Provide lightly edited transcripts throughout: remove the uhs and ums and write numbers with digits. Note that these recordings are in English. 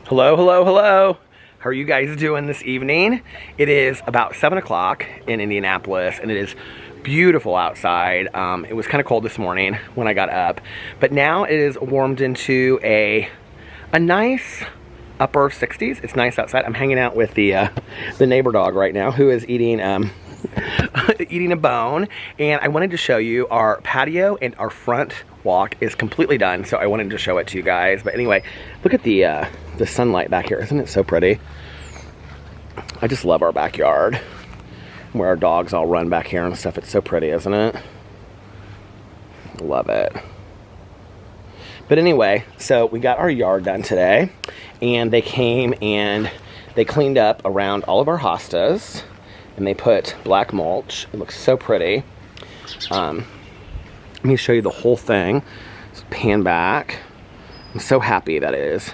Hello, hello, hello. How are you guys doing this evening? It is about 7 o'clock in Indianapolis, and it is beautiful outside. It was kind of cold this morning when I got up, but now it is warmed into a nice upper 60s. It's nice outside. I'm hanging out with the neighbor dog right now, who is eating eating a bone, and I wanted to show you our patio, and our front walk is completely done, so I wanted to show it to you guys. But anyway, look at the sunlight back here. Isn't it so pretty? I just love our backyard, where our dogs all run back here and stuff. It's so pretty, isn't it? Love it. But anyway, so we got our yard done today, and they came and they cleaned up around all of our hostas, and they put black mulch. It looks so pretty. Let me show you the whole thing. Just pan back. I'm so happy that it is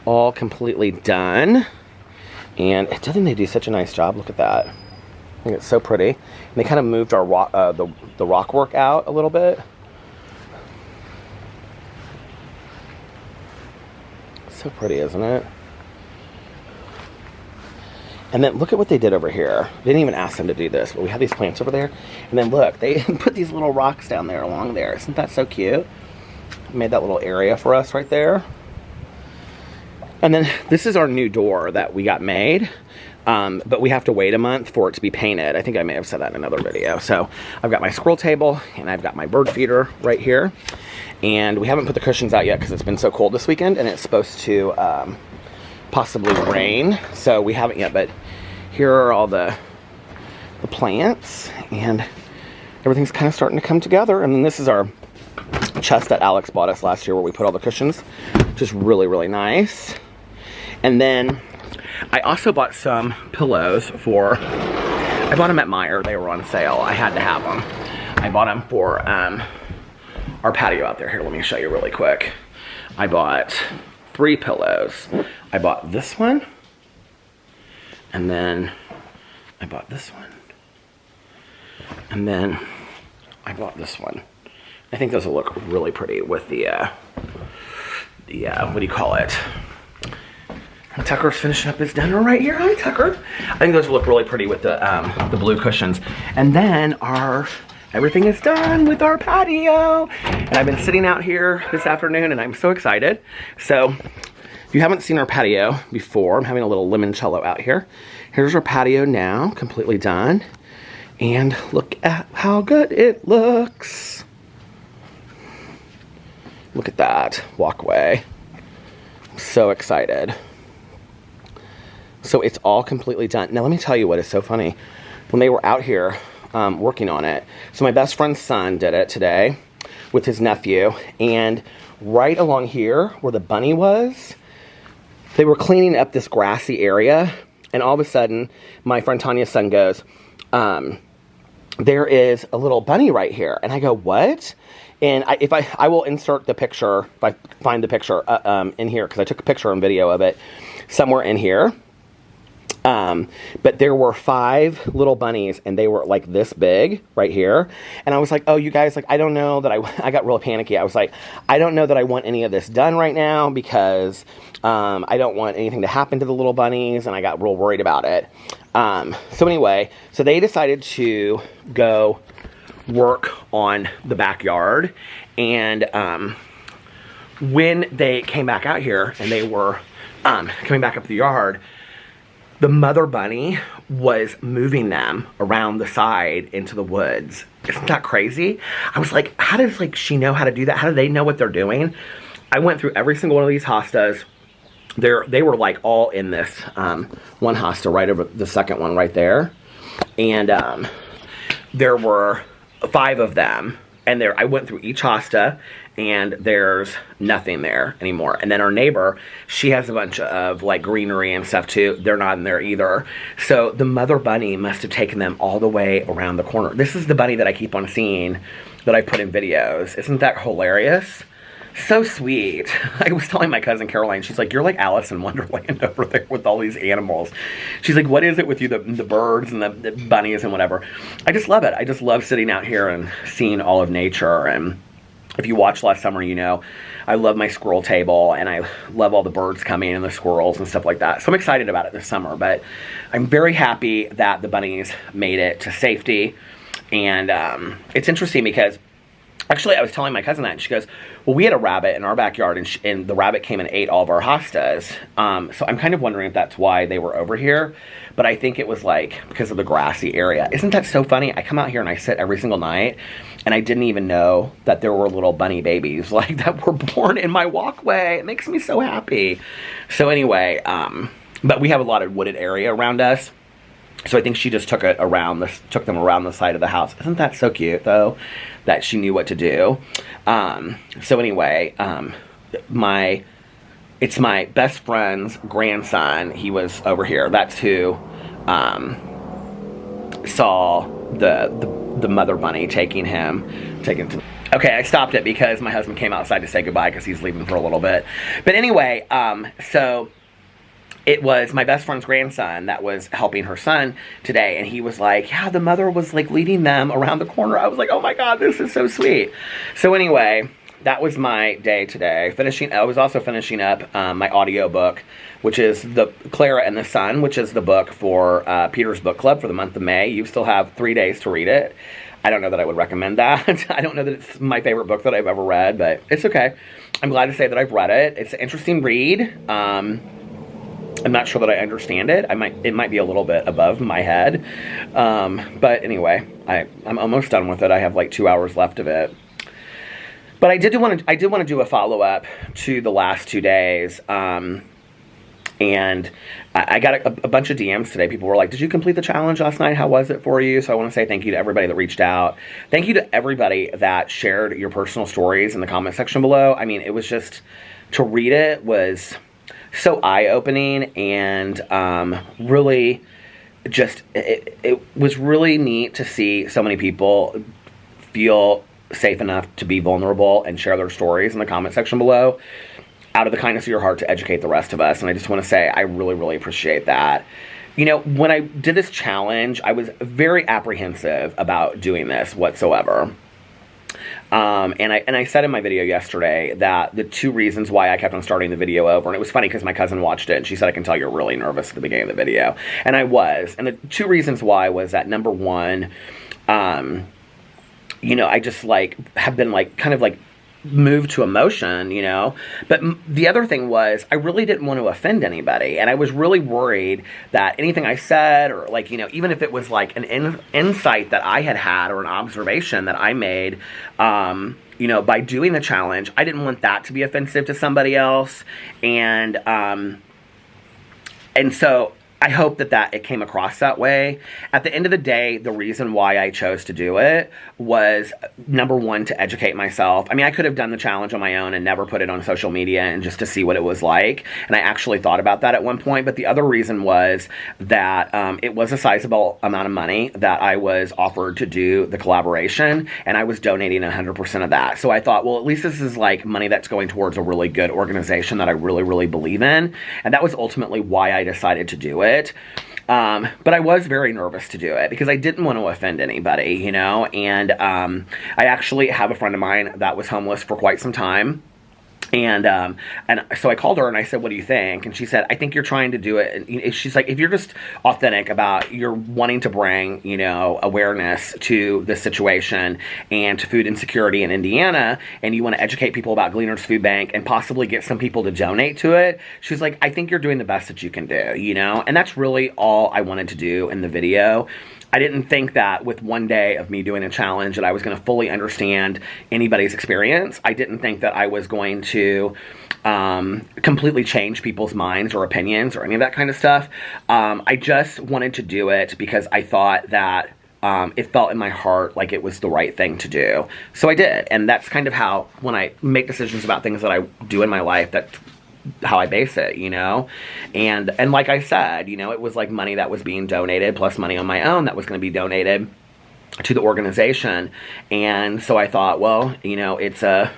all completely done. And doesn't they do such a nice job? Look at that. I think it's so pretty. And they kind of moved our rock, the rock work out a little bit. So pretty, isn't it? And then look at what they did over here. They didn't even ask them to do this, but we have these plants over there. And then look, they put these little rocks down there along there. Isn't that so cute? Made that little area for us right there. And then this is our new door that we got made. But we have to wait a month for it to be painted. I think I may have said that in another video. So I've got my squirrel table, and I've got my bird feeder right here. And we haven't put the cushions out yet because it's been so cold this weekend, and it's supposed to possibly rain. So we haven't yet, but here are all the plants, and everything's kind of starting to come together. And then this is our chest that Alex bought us last year, where we put all the cushions. Just really, really nice. And then I also bought some pillows for, I bought them at Meijer. They were on sale. I had to have them. I bought them for our patio out there. Here, let me show you really quick. I bought 3 pillows. I bought this one, and then I bought this one, and then I bought this one. I think those will look really pretty with the what do you call it? Tucker's finishing up his dinner right here. Hi, Tucker. I think those will look really pretty with the blue cushions. And then everything is done with our patio. And I've been sitting out here this afternoon, and I'm so excited. So if you haven't seen our patio before, I'm having a little limoncello out here. Here's our patio now, completely done. And look at how good it looks. Look at that walkway. I'm so excited. So it's all completely done. Now let me tell you what is so funny. When they were out here working on it, so my best friend's son did it today with his nephew, and right along here where the bunny was, they were cleaning up this grassy area, and all of a sudden my friend Tanya's son goes, there is a little bunny right here. And I go, what? And I will insert the picture, if I find the picture in here, because I took a picture and video of it somewhere in here. But there were 5 little bunnies, and they were like this big right here. And I was like, oh, you guys, like, I don't know that I got real panicky. I was like, I don't know that I want any of this done right now, because I don't want anything to happen to the little bunnies, and I got real worried about it. So anyway, so they decided to go work on the backyard, and when they came back out here and they were coming back up the yard, the mother bunny was moving them around the side into the woods. Isn't that crazy? I was like, how does she know how to do that? How do they know what they're doing? I went through every single one of these hostas. They were like all in this one hosta right over the second one right there. And there were 5 of them. And I went through each hosta, and there's nothing there anymore. And then our neighbor, she has a bunch of like greenery and stuff too. They're not in there either. So the mother bunny must have taken them all the way around the corner. This is the bunny that I keep on seeing that I put in videos. Isn't that hilarious? So sweet. I was telling my cousin Caroline, she's like, you're like Alice in Wonderland over there with all these animals. She's like, what is it with you, the birds and the bunnies and whatever? I just love it. I just love sitting out here and seeing all of nature. And if you watched last summer, you know, I love my squirrel table, and I love all the birds coming and the squirrels and stuff like that. So I'm excited about it this summer, but I'm very happy that the bunnies made it to safety. And it's interesting because actually I was telling my cousin that, and she goes, well, we had a rabbit in our backyard, and the rabbit came and ate all of our hostas. So I'm kind of wondering if that's why they were over here. But I think it was like because of the grassy area. Isn't that so funny? I come out here and I sit every single night, and I didn't even know that there were little bunny babies like that were born in my walkway. It makes me so happy. So anyway, but we have a lot of wooded area around us. So I think she just took them around the side of the house. Isn't that so cute, though, that she knew what to do? So anyway, it's my best friend's grandson. He was over here. That's who saw the mother bunny taking to. Okay, I stopped it because my husband came outside to say goodbye because he's leaving for a little bit. But anyway, so it was my best friend's grandson that was helping her son today, and he was like, yeah, the mother was like leading them around the corner. I was like, oh my God, this is so sweet. So anyway, that was my day today. I was also finishing up my audiobook, which is the Clara and the Sun, which is the book for Peter's Book Club for the month of May. You still have 3 days to read it. I don't know that I would recommend that. I don't know that it's my favorite book that I've ever read, but it's okay. I'm glad to say that I've read it. It's an interesting read. I'm not sure that I understand it. It might be a little bit above my head. But anyway, I'm almost done with it. I have like 2 hours left of it. But I did want to do a follow-up to the last 2 days. And I got a bunch of DMs today. People were like, did you complete the challenge last night? How was it for you? So I want to say thank you to everybody that reached out. Thank you to everybody that shared your personal stories in the comment section below. I mean, it was just, to read it was so eye-opening, and really just, it was really neat to see so many people feel safe enough to be vulnerable and share their stories in the comment section below out of the kindness of your heart to educate the rest of us. And I just want to say I really, really appreciate that. You know, when I did this challenge, I was very apprehensive about doing this whatsoever. And I said in my video yesterday that the 2 reasons why I kept on starting the video over, and it was funny because my cousin watched it and she said, I can tell you're really nervous at the beginning of the video. And I was. And the 2 reasons why was that, number one, you know, I just like have been like kind of like moved to emotion, you know. But the other thing was I really didn't want to offend anybody, and I was really worried that anything I said, or like, you know, even if it was like an insight that I had or an observation that I made, you know, by doing the challenge, I didn't want that to be offensive to somebody else. And so I hope that it came across that way. At the end of the day, the reason why I chose to do it was, number one, to educate myself. I mean, I could have done the challenge on my own and never put it on social media and just to see what it was like. And I actually thought about that at one point. But the other reason was that it was a sizable amount of money that I was offered to do the collaboration, and I was donating 100% of that. So I thought, well, at least this is like money that's going towards a really good organization that I really, really believe in. And that was ultimately why I decided to do it. But I was very nervous to do it because I didn't want to offend anybody, you know. And I actually have a friend of mine that was homeless for quite some time. And so I called her and I said, what do you think? And she said, I think you're trying to do it. And she's like, if you're just authentic about you're wanting to bring, you know, awareness to this situation and to food insecurity in Indiana, and you want to educate people about Gleaners Food Bank and possibly get some people to donate to it, she's like, I think you're doing the best that you can do, you know? And that's really all I wanted to do in the video. I didn't think that with 1 day of me doing a challenge that I was going to fully understand anybody's experience. I didn't think that I was going to completely change people's minds or opinions or any of that kind of stuff. I just wanted to do it because I thought that it felt in my heart like it was the right thing to do. So I did. And that's kind of how, when I make decisions about things that I do in my life, that's how I base it, you know. And like I said, you know, it was like money that was being donated plus money on my own that was going to be donated to the organization. And so I thought, well, you know, it's a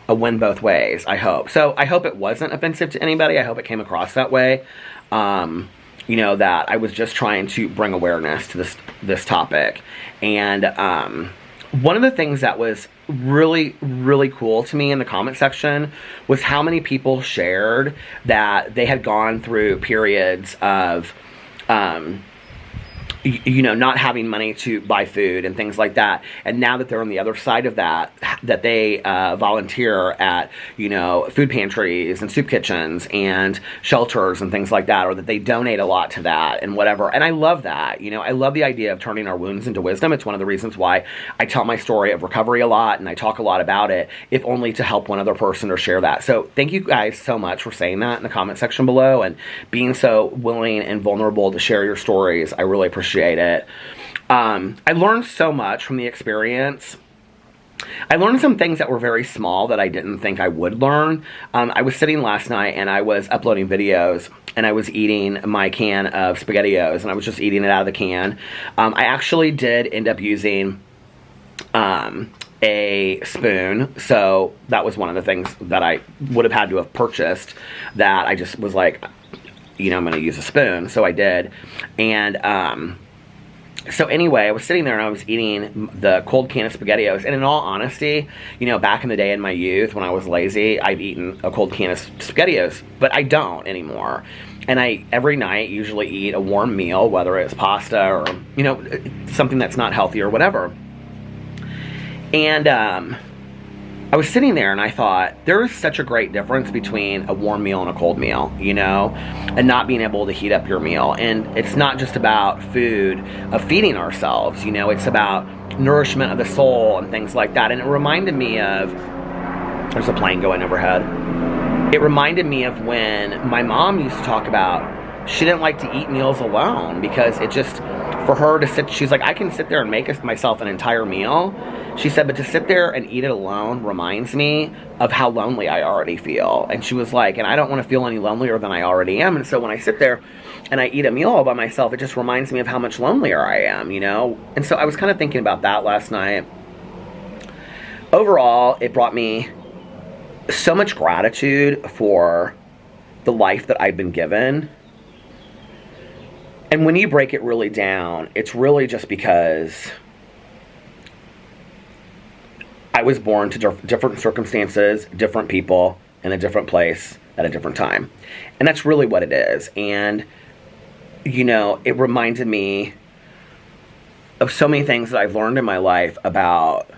win both ways, I hope. So I hope it wasn't offensive to anybody. I hope it came across that way. You know, that I was just trying to bring awareness to this topic. And one of the things that was really, really cool to me in the comment section was how many people shared that they had gone through periods of, you know, not having money to buy food and things like that. And now that they're on the other side of that, that they volunteer at, you know, food pantries and soup kitchens and shelters and things like that, or that they donate a lot to that and whatever. And I love that. You know, I love the idea of turning our wounds into wisdom. It's one of the reasons why I tell my story of recovery a lot and I talk a lot about it, if only to help one other person or share that. So thank you guys so much for saying that in the comment section below and being so willing and vulnerable to share your stories. I really appreciate it. I learned so much from the experience. I learned some things that were very small that I didn't think I would learn. I was sitting last night and I was uploading videos and I was eating my can of SpaghettiOs and I was just eating it out of the can. I actually did end up using a spoon, so that was one of the things that I would have had to have purchased, that I just was like, you know, I'm going to use a spoon, so I did. And so anyway, I was sitting there and I was eating the cold can of SpaghettiOs, and in all honesty, you know, back in the day in my youth when I was lazy, I've eaten a cold can of SpaghettiOs, but I don't anymore. And I, every night, usually eat a warm meal, whether it's pasta or, you know, something that's not healthy or whatever. And I was sitting there and I thought, there is such a great difference between a warm meal and a cold meal, you know, and not being able to heat up your meal. And it's not just about food, of feeding ourselves, you know, it's about nourishment of the soul and things like that. And it reminded me of, there's a plane going overhead. It reminded me of when my mom used to talk about, she didn't like to eat meals alone because it just, for her to sit, she's like, I can sit there and make myself an entire meal. She said, but to sit there and eat it alone reminds me of how lonely I already feel. And she was like, and I don't want to feel any lonelier than I already am. And so when I sit there and I eat a meal all by myself, it just reminds me of how much lonelier I am, you know? And so I was kind of thinking about that last night. Overall, it brought me so much gratitude for the life that I've been given. And when you break it really down, it's really just because I was born to different circumstances, different people, in a different place, at a different time. And that's really what it is. And, you know, it reminded me of so many things that I've learned in my life about,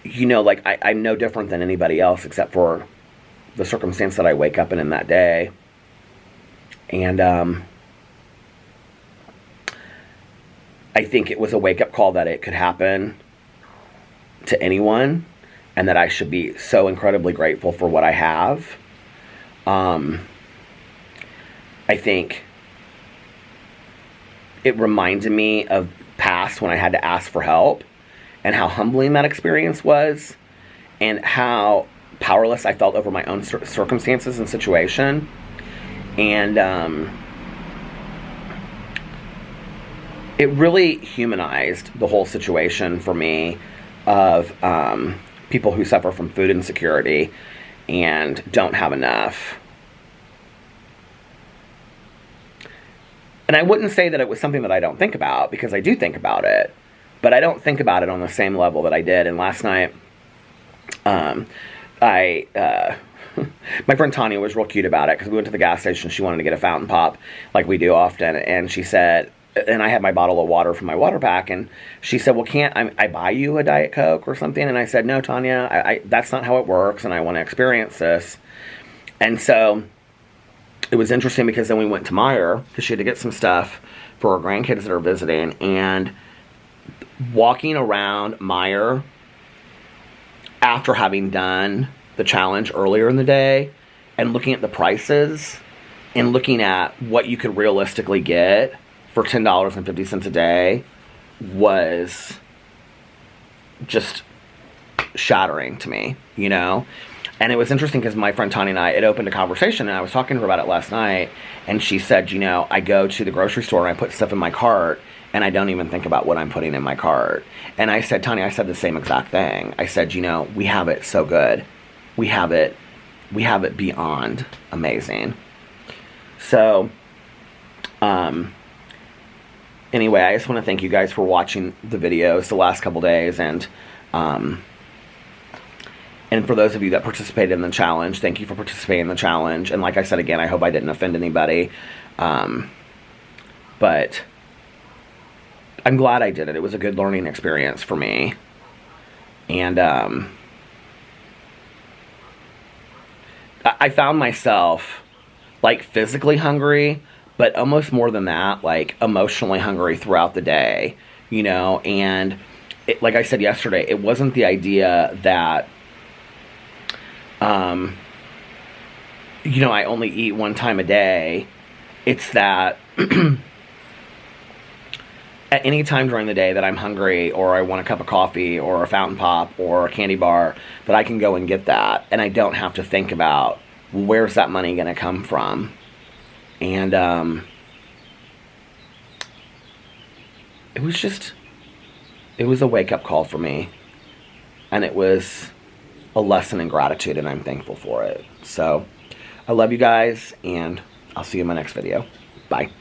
you know, like I'm no different than anybody else except for the circumstance that I wake up in that day. And I think it was a wake-up call that it could happen to anyone and that I should be so incredibly grateful for what I have. I think it reminded me of past when I had to ask for help and how humbling that experience was and how powerless I felt over my own circumstances and situation. And it really humanized the whole situation for me of people who suffer from food insecurity and don't have enough. And I wouldn't say that it was something that I don't think about, because I do think about it, but I don't think about it on the same level that I did. And last night, my friend Tanya was real cute about it, because we went to the gas station. She wanted to get a fountain pop like we do often, and she said, and I had my bottle of water from my water pack, and she said, well, can't I buy you a Diet Coke or something? And I said, no, Tanya, that's not how it works, and I want to experience this. And so it was interesting, because then we went to Meijer, because she had to get some stuff for her grandkids that are visiting, and walking around Meijer after having done the challenge earlier in the day and looking at the prices and looking at what you could realistically get for $10.50 a day was just shattering to me, you know? And it was interesting because my friend Tanya and I, it opened a conversation, and I was talking to her about it last night, and she said, you know, I go to the grocery store and I put stuff in my cart, and I don't even think about what I'm putting in my cart. And I said, Tanya, I said the same exact thing. I said, you know, we have it so good. We have it beyond amazing. So, anyway, I just want to thank you guys for watching the videos the last couple days, and for those of you that participated in the challenge, thank you for participating in the challenge. And like I said again, I hope I didn't offend anybody. But I'm glad I did it. It was a good learning experience for me. And I found myself, like, physically hungry, but almost more than that, like, emotionally hungry throughout the day, you know. And like I said yesterday, it wasn't the idea that, you know, I only eat one time a day. It's that at any time during the day that I'm hungry, or I want a cup of coffee or a fountain pop or a candy bar, that I can go and get that, and I don't have to think about, where's that money going to come from? And it was a wake-up call for me, and it was a lesson in gratitude, and I'm thankful for it. So I love you guys, and I'll see you in my next video. Bye.